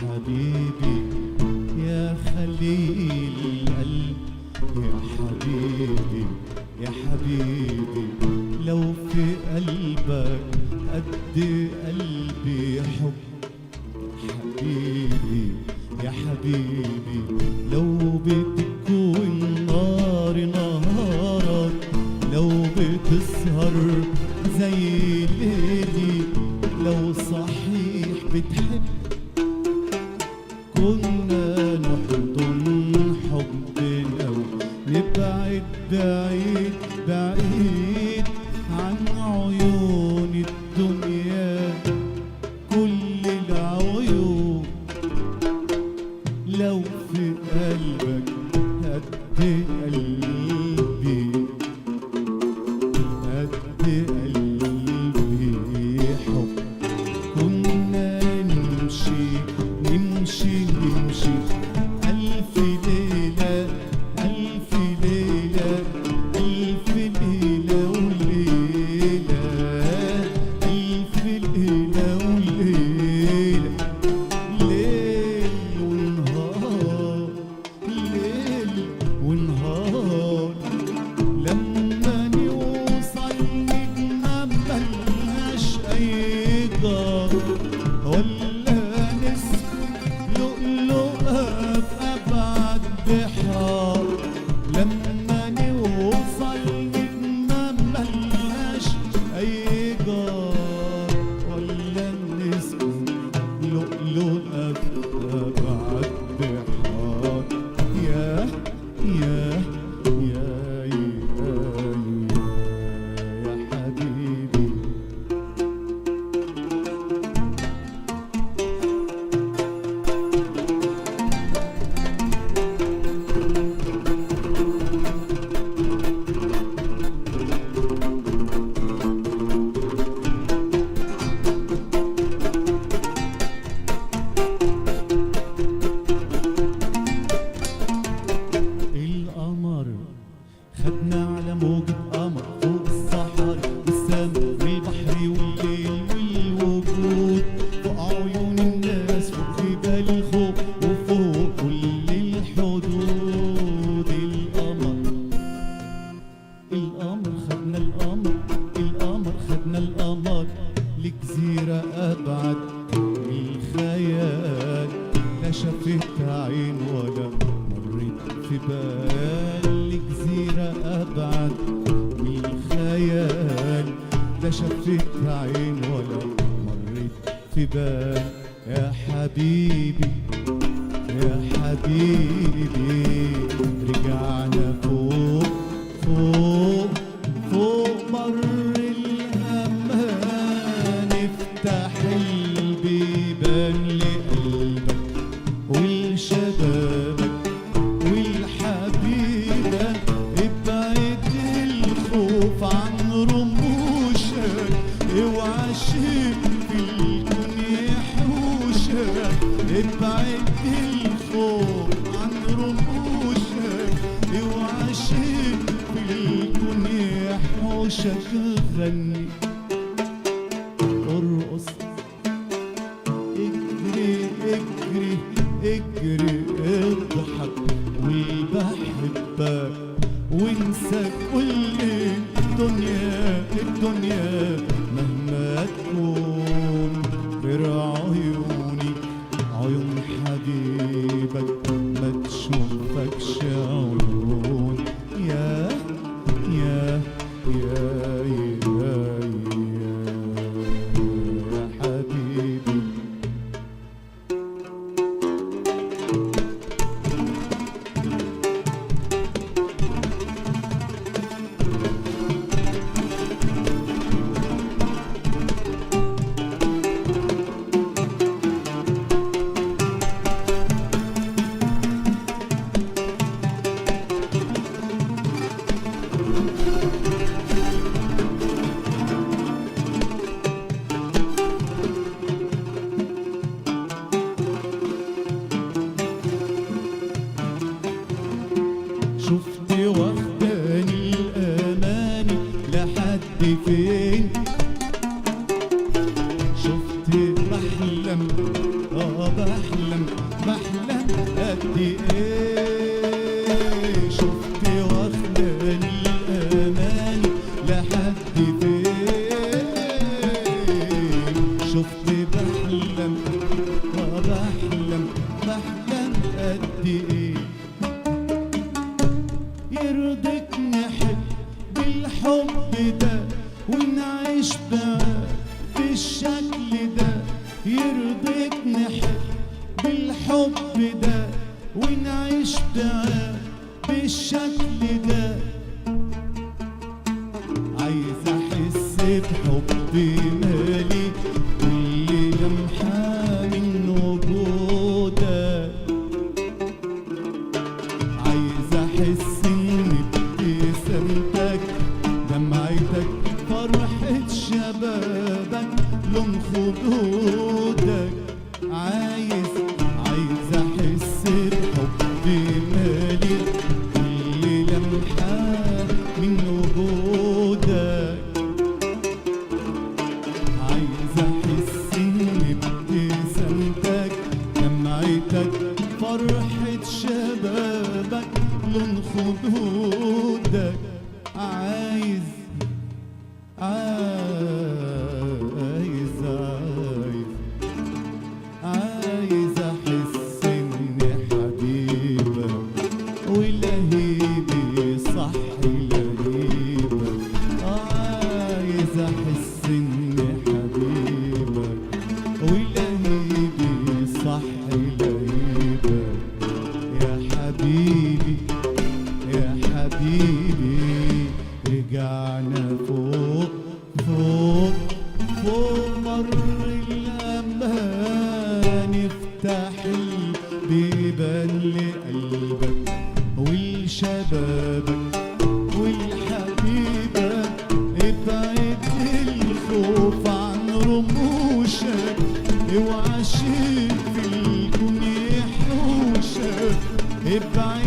حبيبي يا خليل القلب، يا حبيبي يا حبيبي، لو في قلبك قد قلبي حب. حبيبي يا حبيبي، لو بتكون نار نهارك، لو بتسهر زي ليلي، لو صحيح بتحب كنا نحضن حبنا ونبعد بعيد بعيد عن عيون الدنيا كل العيون. لو في قلبك قد قلبي قد قلبي حب، كنا نمشي نمشي نمشي ألف ليلة ألف ليلة ألف ليلة وليلة، ألف ليلة وليلة، ليل ونهار ليل ونهار. لما نوصل نجمة ملهاش أي جار، ولا نسكن لؤلؤة في أبعد بحار. لما نوصل نجمة ملهاش أي جار، ولا نسكن لؤلؤة في أبعد بحار. يا يا يا يا حبيبي. القمر خدنا على موجة قمر فوق الصحر والسما والبحر والليل والوجود، فوق عيون الناس، فوق جبال الخوف، وفوق كل الحدود. القمر خدنا القمر، القمر خدنا القمر لجزيرة أبعد من الخيال، لا شافت عين ولا مرت في بال. لجزيرة أبعد من الخيال، لا شافت عين ولا مرت في بال. يا حبيبي يا حبيبي، رجعنا فوق فوق فوق بر الأمان. افتح البيبان لقلبك ولشبابك والحبيبك، ابعد الخوف عن رموشك، اوعى شيء في الكون يحوشك. ابعد الخوف عن رموشك، اوعى شيء في الكون يحوشك. غني ارقص اجري اجري اجري اضحك وبحبك وانسى كل الدنيا الدنيا مهما تكون. غير عيوني عيون حبيبك ما تشوفكش عيون. يا يا يا يا يا حبيبي. بحلم قد ايه شفت واخداني الاماني لحد فين شفت بحلم قد ايه يرضيك نحب بالحب ده ونعيش بقى بالشكل ده يرضيك نحب بالحب ده ونعيش بقى بالشكل ده عايز احس بحب مالي كل لمحة من وجودك عايز احس ان ابتسامتك دمعتك فرحة شبابك لون خدودك عايز احس بحب مالي كل لمحة من وجودك عايز احس ان ابتسامتك دمعتك فرحة شبابك لون خدودك عايز احس اني حبيبك ولهيبي صح لهيبك عايز احس اني حبيبك ولهيبي صح لهيبك يا حبيبي رجعنا فوق مر الأمان افتح البيبان لقلبك ولشبابك ولحبيبك ابعد الخوف عن رموشك اوعى شيء في الكون يحوشك ابعد